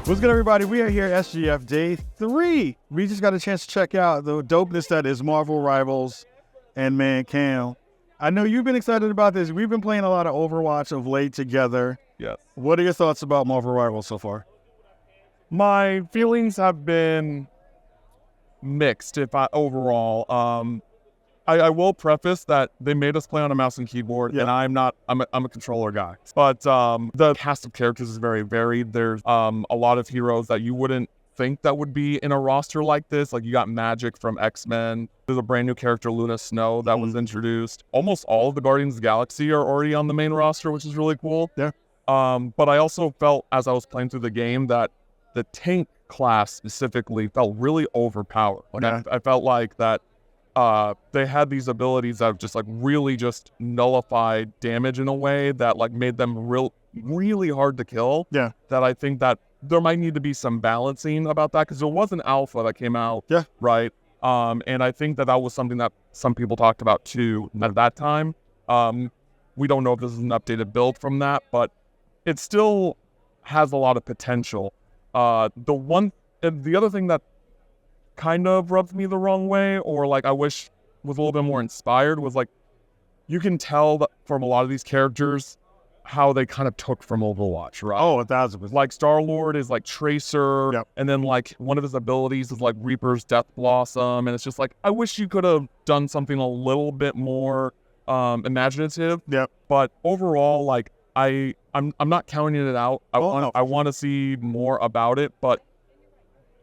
What's good, everybody? We are here at SGF Day 3. We just got a chance to check out the dopeness that is Marvel Rivals and man, Cam. I know you've been excited about this. We've been playing a lot of Overwatch of late together. Yes. What are your thoughts about Marvel Rivals so far? My feelings have been mixed overall. I will preface that they made us play on a mouse and keyboard, and I'm a controller guy. But the cast of characters is very varied. There's a lot of heroes that you wouldn't think that would be in a roster like this. Like you got Magic from X-Men. There's a brand new character, Luna Snow, that was introduced. Almost all of the Guardians of the Galaxy are already on the main roster, which is really cool. Yeah. But I also felt as I was playing through the game that the tank class specifically felt really overpowered. Like I felt like that they had these abilities that just like really just nullified damage in a way that like made them really hard to kill. Yeah. That I think that there might need to be some balancing about that because there was an alpha that came out. Yeah. Right. And I think that was something that some people talked about too at that time. We don't know if this is an updated build from that, but it still has a lot of potential. The other thing that kind of rubs me the wrong way, or like I wish was a little bit more inspired, was like you can tell that from a lot of these characters how they kind of took from Overwatch, right? Oh, 1,000%. Like Star-Lord is like Tracer, and then like one of his abilities is like Reaper's Death Blossom, and it's just like I wish you could have done something a little bit more imaginative. Yeah. But overall, like I'm not counting it out. I want to see more about it, but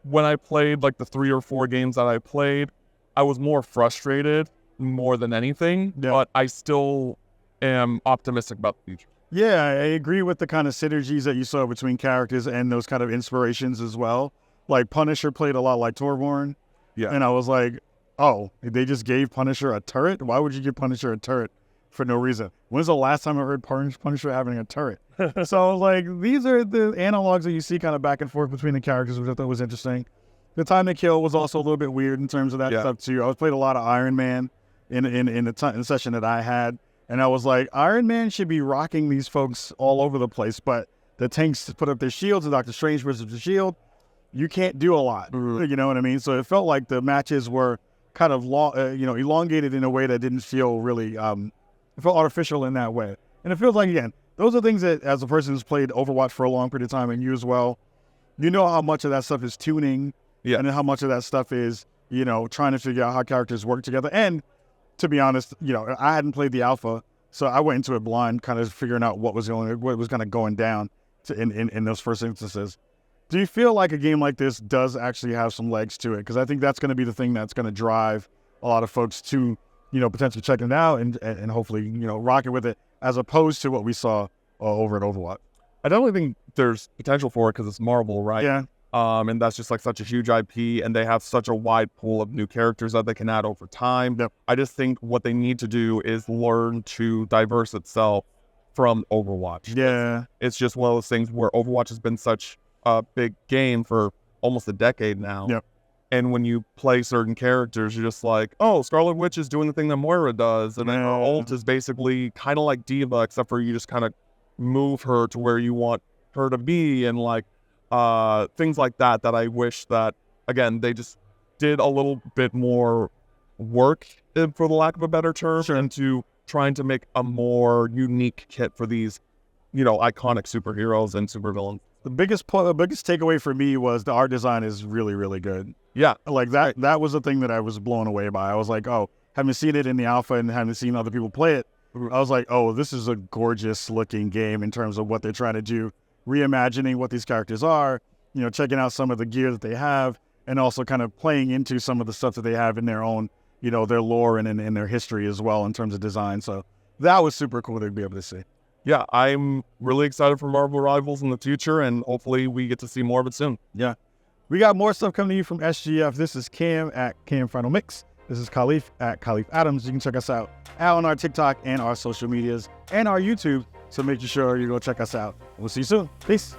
when I played like the 3 or 4 games that I played, I was more frustrated more than anything, but I still am optimistic about the future. Yeah, I agree with the kind of synergies that you saw between characters and those kind of inspirations as well. Like Punisher played a lot like Torbjorn. Yeah. And I was like, oh, they just gave Punisher a turret? Why would you give Punisher a turret for no reason? When's the last time I heard Punisher having a turret? So like these are the analogs that you see kind of back and forth between the characters, which I thought was interesting. The time to kill was also a little bit weird in terms of that stuff too. I played a lot of Iron Man in the session that I had, and I was like, Iron Man should be rocking these folks all over the place, but the tanks put up their shields, and Doctor Strange versus the shield, you can't do a lot. You know what I mean? So it felt like the matches were kind of elongated in a way that didn't feel really it felt artificial in that way. And it feels like, again, those are things that as a person who's played Overwatch for a long period of time, and you as well, you know how much of that stuff is tuning, and how much of that stuff is, trying to figure out how characters work together. And to be honest, I hadn't played the alpha, so I went into it blind, kind of figuring out what was kind of going down in those first instances. Do you feel like a game like this does actually have some legs to it? Because I think that's going to be the thing that's going to drive a lot of folks to, potentially checking it out and hopefully, rocking with it, as opposed to what we saw over at Overwatch. I definitely think there's potential for it because it's Marvel, right? Yeah. And that's just like such a huge IP, and they have such a wide pool of new characters that they can add over time. Yep. I just think what they need to do is learn to diverse itself from Overwatch. Yeah. It's just one of those things where Overwatch has been such a big game for almost a decade now. Yep. And when you play certain characters, you're just like, oh, Scarlet Witch is doing the thing that Moira does. And then her ult is basically kind of like Diva, except for you just kind of move her to where you want her to be. And like things like that I wish that, again, they just did a little bit more work, for the lack of a better term, into trying to make a more unique kit for these, iconic superheroes and supervillains. The biggest takeaway for me was the art design is really, really good. Yeah. Like that was the thing that I was blown away by. I was like, oh, having seen it in the alpha and having seen other people play it, I was like, oh, this is a gorgeous looking game in terms of what they're trying to do, reimagining what these characters are, checking out some of the gear that they have, and also kind of playing into some of the stuff that they have in their own, their lore and in their history as well in terms of design. So that was super cool to be able to see. Yeah, I'm really excited for Marvel Rivals in the future, and hopefully we get to see more of it soon. Yeah. We got more stuff coming to you from SGF. This is Cam at Cam Final Mix. This is Kahlief at Kahlief Adams. You can check us out on our TikTok and our social medias and our YouTube. So make sure you go check us out. We'll see you soon. Peace.